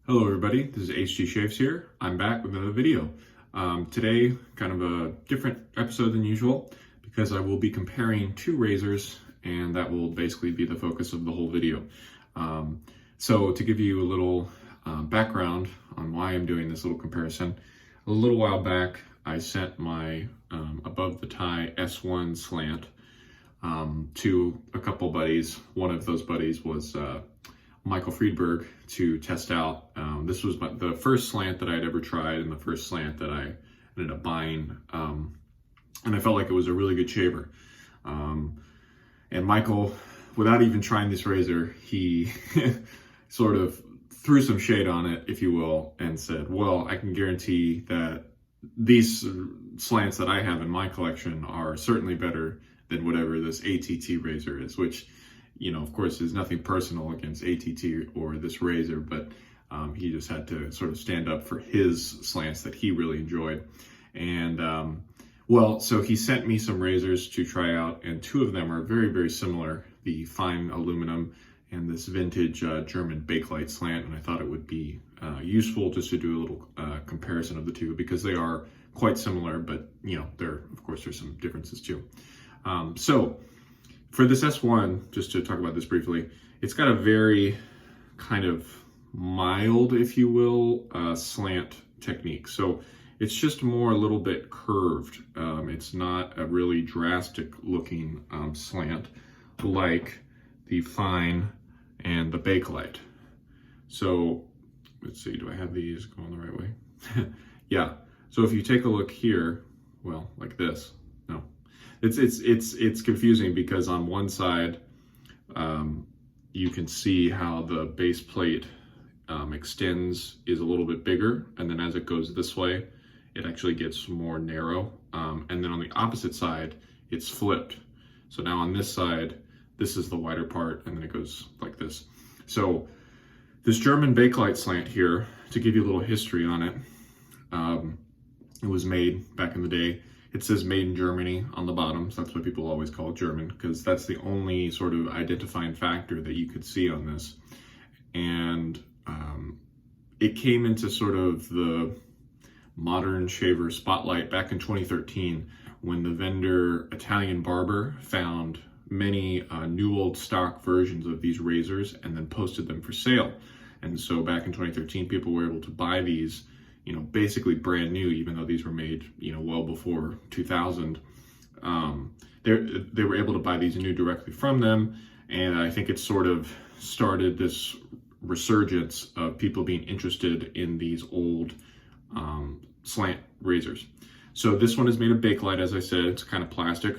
Hello everybody, this is HG Shaves here. I'm back with another video. Today, kind of a different episode than usual because I will be comparing two razors and that will basically be the focus of the whole video. So to give you a little background on why I'm doing this little comparison, a little while back I sent my above the tie S1 slant to a couple buddies. One of those buddies was Michael Friedberg to test out. This was the first slant that I'd ever tried and the first slant that I ended up buying. And I felt like it was a really good shaver. And Michael, without even trying this razor, he sort of threw some shade on it, if you will, and said, well, I can guarantee that these slants that I have in my collection are certainly better than whatever this ATT razor is, which, you know, of course, there's nothing personal against ATT or this razor, but he just had to sort of stand up for his slants that he really enjoyed. And well, so he sent me some razors to try out, and two of them are very, very similar, the fine aluminum and this vintage German Bakelite Slant. And I thought it would be useful just to do a little comparison of the two because they are quite similar, but, you know, of course, there's some differences too. So for this S1, just to talk about this briefly, it's got a very kind of mild, if you will, slant technique. So it's just more a little bit curved. It's not a really drastic looking slant like the fine and the Bakelite. So let's see, do I have these going the right way? Yeah. So if you take a look here, well, like this, no. It's confusing because on one side, you can see how the base plate extends is a little bit bigger, and then as it goes this way, it actually gets more narrow. And then on the opposite side, it's flipped. So now on this side, this is the wider part, and then it goes like this. So this German Bakelite Slant here, to give you a little history on it, it was made back in the day. It says made in Germany on the bottom, so that's why people always call it German, because that's the only sort of identifying factor that you could see on this. And it came into sort of the modern shaver spotlight back in 2013 when the vendor Italian Barber found many new old stock versions of these razors and then posted them for sale. And so back in 2013, people were able to buy these, you know, basically brand new, even though these were made, you know, well before 2000. They were able to buy these new directly from them. And I think it sort of started this resurgence of people being interested in these old slant razors. So this one is made of Bakelite, as I said. It's kind of plastic.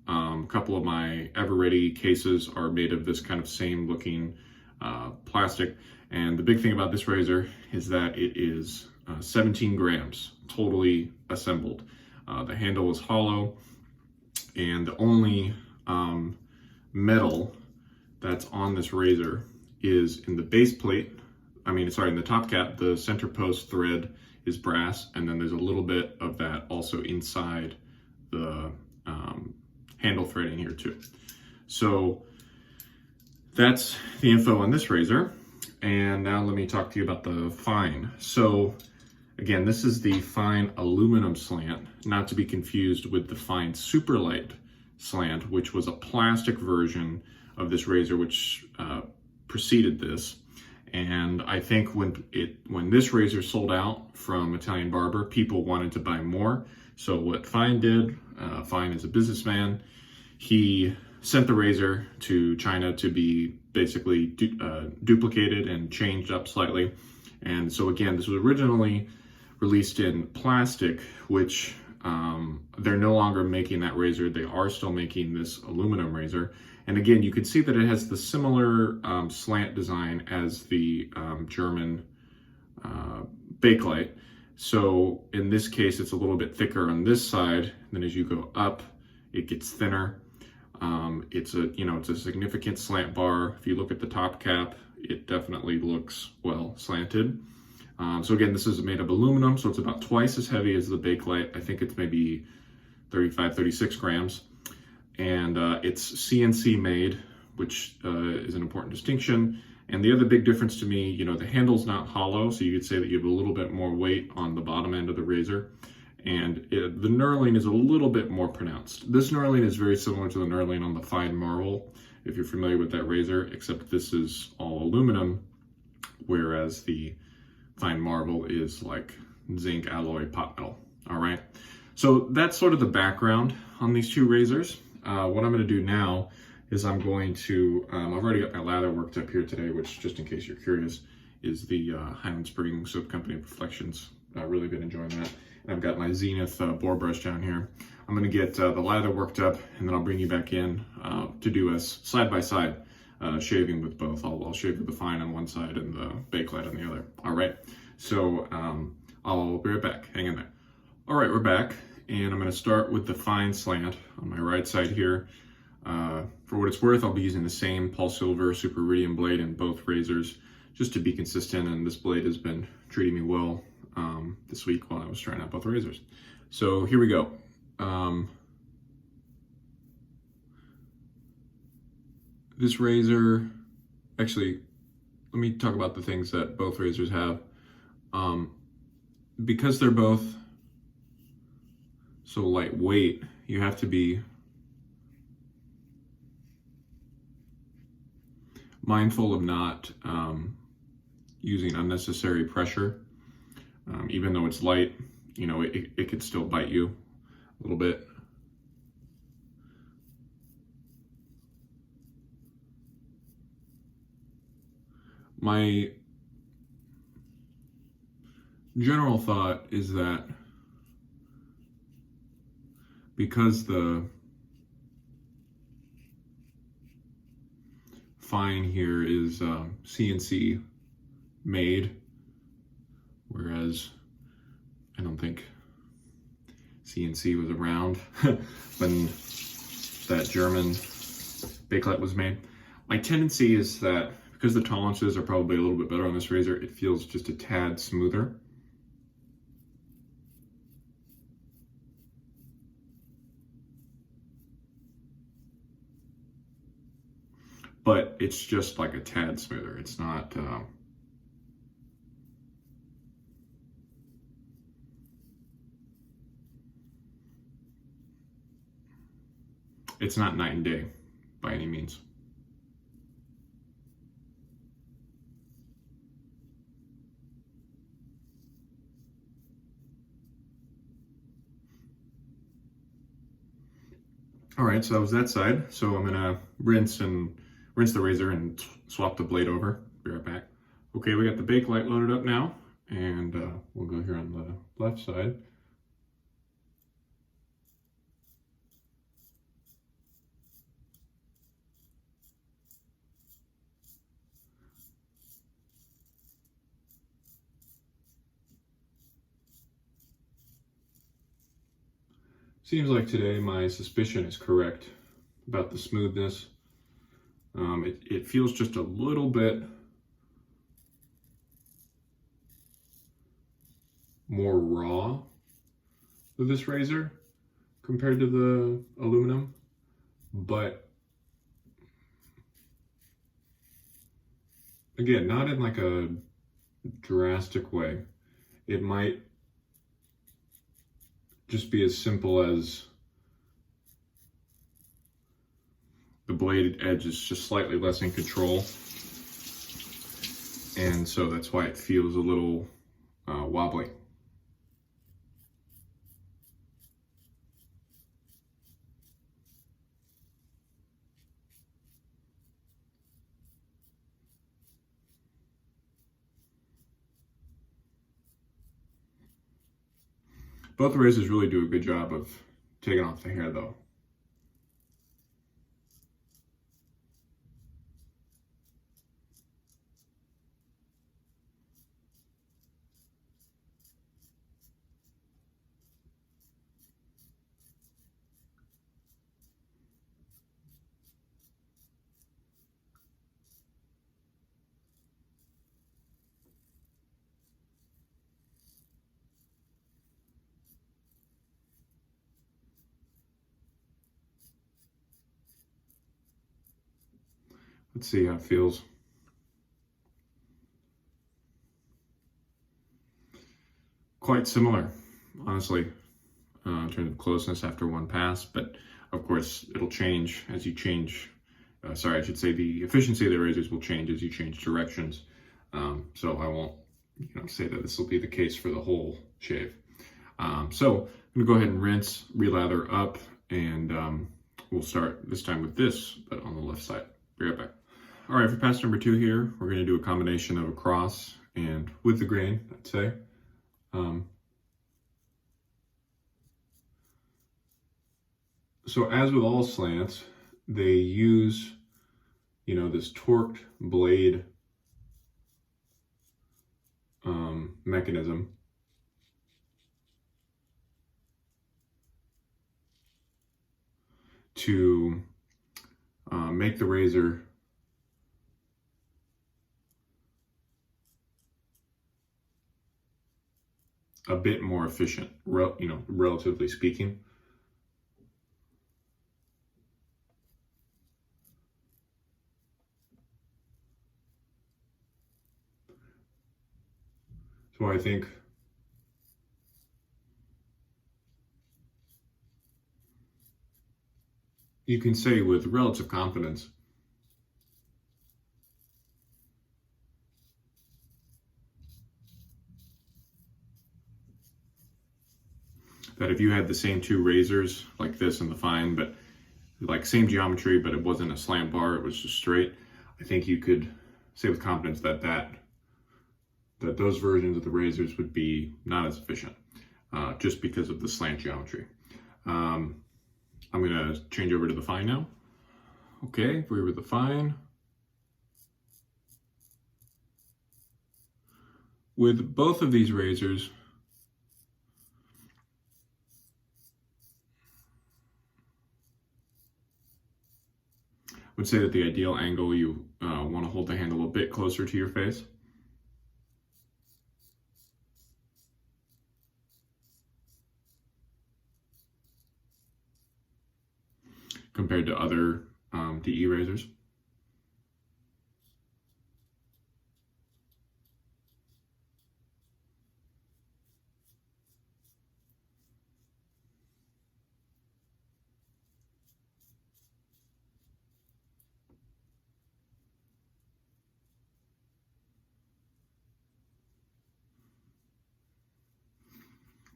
A couple of my Ever-Ready cases are made of this kind of same looking plastic. And the big thing about this razor is that it is 17 grams, totally assembled. The handle is hollow, and the only metal that's on this razor is in the base plate. In the top cap. The center post thread is brass, and then there's a little bit of that also inside the handle threading here too. So that's the info on this razor. And now let me talk to you about the fine. So again, this is the fine aluminum slant, not to be confused with the fine superlight slant, which was a plastic version of this razor, which preceded this. And I think when this razor sold out from Italian Barber, people wanted to buy more. So what Fine did, Fine is a businessman, he sent the razor to China to be basically duplicated and changed up slightly. And so again, this was originally released in plastic, which they're no longer making that razor. They are still making this aluminum razor. And again, you can see that it has the similar slant design as the German Bakelite. So in this case, it's a little bit thicker on this side. Then as you go up, it gets thinner. It's a significant slant bar. If you look at the top cap, it definitely looks well slanted. So again, this is made of aluminum, so it's about twice as heavy as the Bakelite. I think it's maybe 35, 36 grams. And it's CNC made, which is an important distinction. And the other big difference to me, you know, the handle's not hollow, so you could say that you have a little bit more weight on the bottom end of the razor. And the knurling is a little bit more pronounced. This knurling is very similar to the knurling on the fine marble, if you're familiar with that razor, except this is all aluminum, whereas the fine marble is like zinc alloy pot metal. All right, so that's sort of the background on these two razors. What I'm going to do now is I'm going to, I've already got my lather worked up here today, which, just in case you're curious, is the Highland Spring Soap Company Reflections. I've really been enjoying that. And I've got my Zenith bore brush down here. I'm going to get the lather worked up, and then I'll bring you back in to do a side-by-side shaving with both. I'll shave with the fine on one side and the Bakelite on the other. All right, so I'll be right back. Hang in there. All right, we're back, and I'm going to start with the fine slant on my right side here. For what it's worth, I'll be using the same Pulse Silver Super Iridium blade in both razors, just to be consistent, and this blade has been treating me well this week while I was trying out both razors. So here we go. This razor, actually, let me talk about the things that both razors have. Because they're both so lightweight, you have to be mindful of not using unnecessary pressure. Even though it's light, you know, it could still bite you a little bit. My general thought is that because the fine here is CNC made, whereas I don't think CNC was around when that German Bakelite was made. My tendency is that because the tolerances are probably a little bit better on this razor, it feels just a tad smoother. But it's just like a tad smoother. It's not it's not night and day by any means. All right, so that was that side. So I'm gonna rinse the razor and swap the blade over. Be right back. Okay, we got the Bakelite loaded up now, and we'll go here on the left side. Seems like today my suspicion is correct about the smoothness. It feels just a little bit more raw with this razor compared to the aluminum, but again, not in like a drastic way. It might just be as simple as the blade edge is just slightly less in control, and so that's why it feels a little wobbly. Both razors really do a good job of taking off the hair though. Let's see how it feels. quite similar, honestly, in terms of closeness after one pass, but of course it'll change as you change, I should say the efficiency of the razors will change as you change directions. So I won't say that this will be the case for the whole shave. So I'm gonna go ahead and rinse, relather up, and we'll start this time with this, but on the left side. Be right back. All right, for pass number 2 here, we're gonna do a combination of across and with the grain, I'd say. So as with all slants, they use, this torqued blade mechanism to make the razor a bit more efficient, relatively speaking. So I think you can say with relative confidence that if you had the same 2 razors like this and the fine, but like same geometry, but it wasn't a slant bar, it was just straight, I think you could say with confidence that those versions of the razors would be not as efficient, just because of the slant geometry. I'm gonna change over to the fine now. Okay, we're with the fine. With both of these razors, I would say that the ideal angle, you want to hold the handle a bit closer to your face. Compared to other DE razors.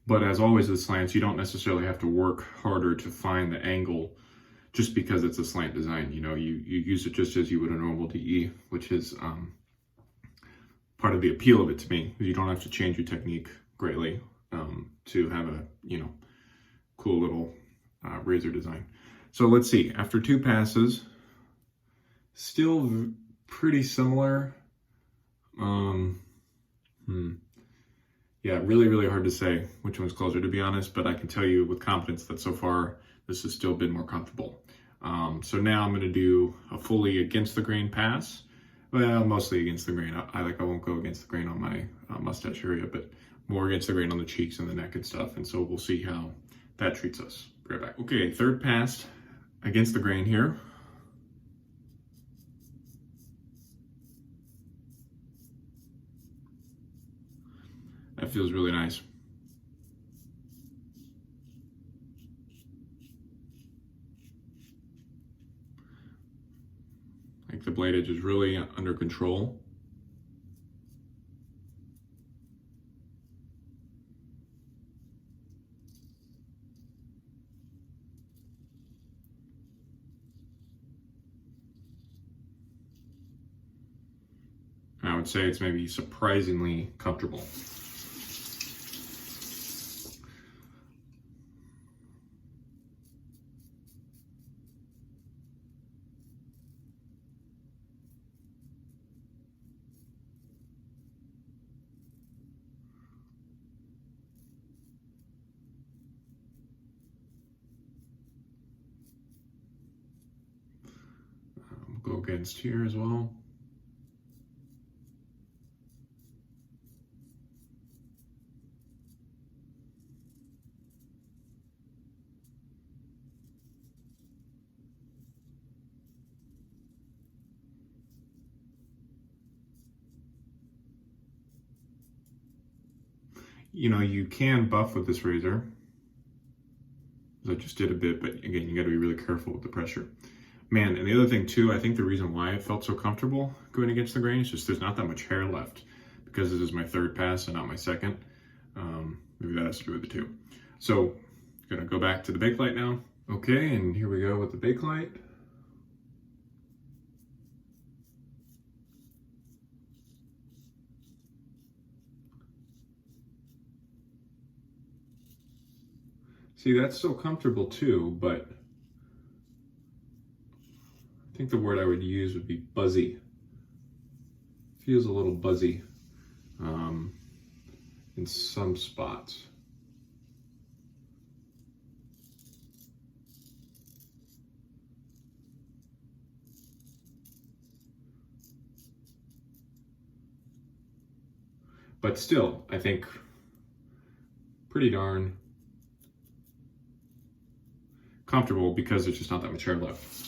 But as always with slants, you don't necessarily have to work harder to find the angle just because it's a slant design. You use it just as you would a normal DE, which is part of the appeal of it to me. You don't have to change your technique greatly to have a cool little razor design. So let's see, after 2 passes, still pretty similar. Yeah, really hard to say which one's closer, to be honest, but I can tell you with confidence that so far this has still been more comfortable. So now I'm going to do a fully against the grain pass. Well, mostly against the grain. I won't go against the grain on my mustache area, but more against the grain on the cheeks and the neck and stuff. And so we'll see how that treats us. Be right back. Okay, third pass against the grain here. That feels really nice. Like the blade edge is really under control. I would say it's maybe surprisingly comfortable. We'll go against here as well. you can buff with this razor. I just did a bit, but again, you got to be really careful with the pressure. Man, and the other thing too, I think the reason why it felt so comfortable going against the grain is just there's not that much hair left. Because this is my third pass and not my second. Maybe that has to do with it too. So, gonna go back to the Bakelite now. Okay, and here we go with the Bakelite. See, that's so comfortable too, but I think the word I would use would be buzzy. Feels a little buzzy in some spots. But still, I think pretty darn comfortable because there's just not that much hair left.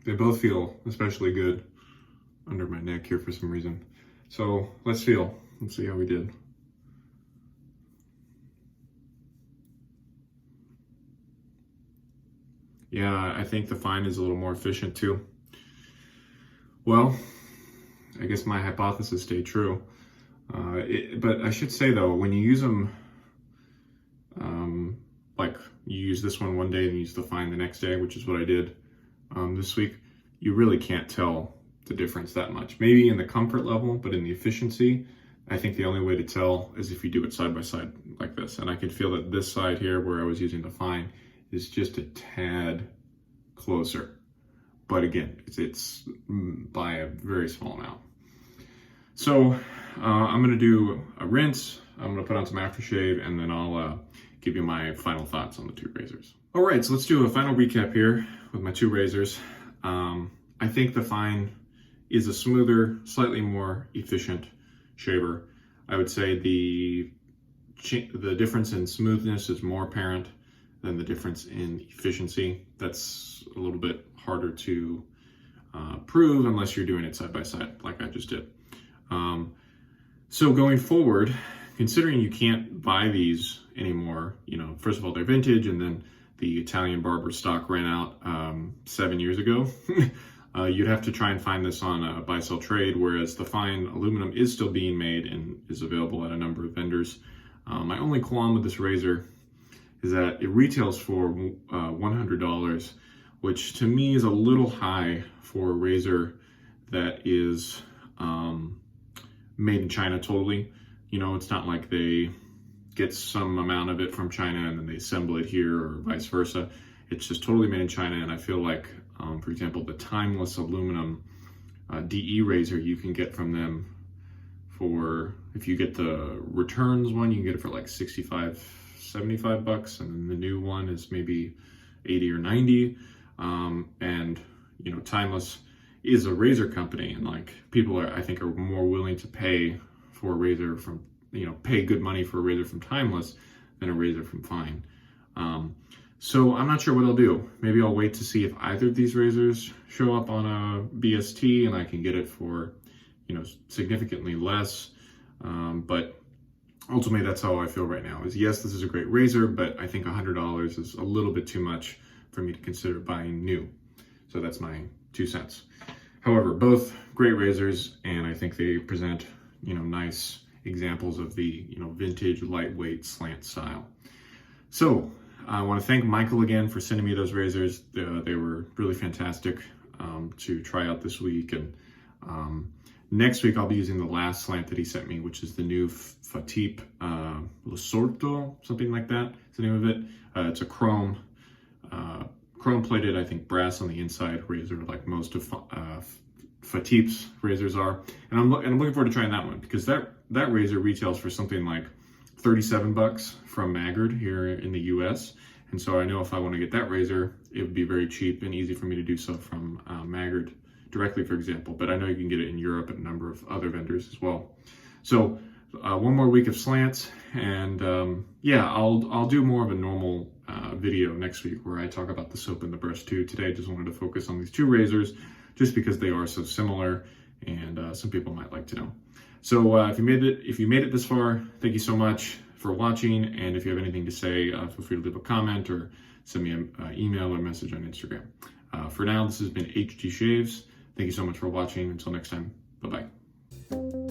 They both feel especially good under my neck here for some reason. So let's feel. Let's see how we did. Yeah, I think the fine is a little more efficient too. Well, I guess my hypothesis stayed true. But I should say though, when you use them, like you use this one day and you use the fine the next day, which is what I did this week, you really can't tell the difference that much. Maybe in the comfort level, but in the efficiency, I think the only way to tell is if you do it side by side like this. And I can feel that this side here, where I was using the fine, is just a tad closer. But again, it's by a very small amount. So I'm gonna do a rinse, I'm gonna put on some aftershave, and then I'll give you my final thoughts on the two razors. All right, so let's do a final recap here with my two razors. I think the fine is a smoother, slightly more efficient shaver. I would say the difference in smoothness is more apparent than the difference in efficiency. That's a little bit harder to prove unless you're doing it side by side like I just did. So going forward, considering you can't buy these anymore, first of all, they're vintage, and then the Italian barber stock ran out 7 years ago. You'd have to try and find this on a buy-sell trade, whereas the fine aluminum is still being made and is available at a number of vendors. My only qualm with this razor is that it retails for $100, which to me is a little high for a razor that is made in China totally. It's not like they get some amount of it from China and then they assemble it here or vice versa. It's just totally made in China, and I feel like, for example, the timeless aluminum DE razor you can get from them for, if you get the returns one, you can get it for like 65, 75 bucks, and then the new one is maybe 80 or 90. And Timeless is a razor company, and like people I think are more willing to pay for a razor from, pay good money for a razor from Timeless than a razor from Fine. So I'm not sure what I'll do. Maybe I'll wait to see if either of these razors show up on a BST and I can get it for, significantly less. But ultimately that's how I feel right now, is yes, this is a great razor, but I think $100 is a little bit too much for me to consider buying new. So that's my 2 cents. However, both great razors, and I think they present, nice examples of the, vintage lightweight slant style. So I want to thank Michael again for sending me those razors. They were really fantastic to try out this week. And next week I'll be using the last slant that he sent me, which is the new Fatip L'Sorto, something like that is the name of it. It's a chrome chrome plated, I think brass on the inside razor, like most of Fatip's razors are. And I'm looking forward to trying that one, because that razor retails for something like $37 from Maggard here in the US. And so I know if I want to get that razor, it would be very cheap and easy for me to do so from Maggard directly, for example. But I know you can get it in Europe and a number of other vendors as well. So one more week of slants, and yeah, I'll do more of a normal video next week where I talk about the soap and the brush too. Today I just wanted to focus on these two razors just because they are so similar, and some people might like to know. So if you made it this far, thank you so much for watching. And if you have anything to say, feel free to leave a comment or send me an email or message on Instagram. For now, this has been HG Shaves. Thank you so much for watching. Until next time, bye-bye.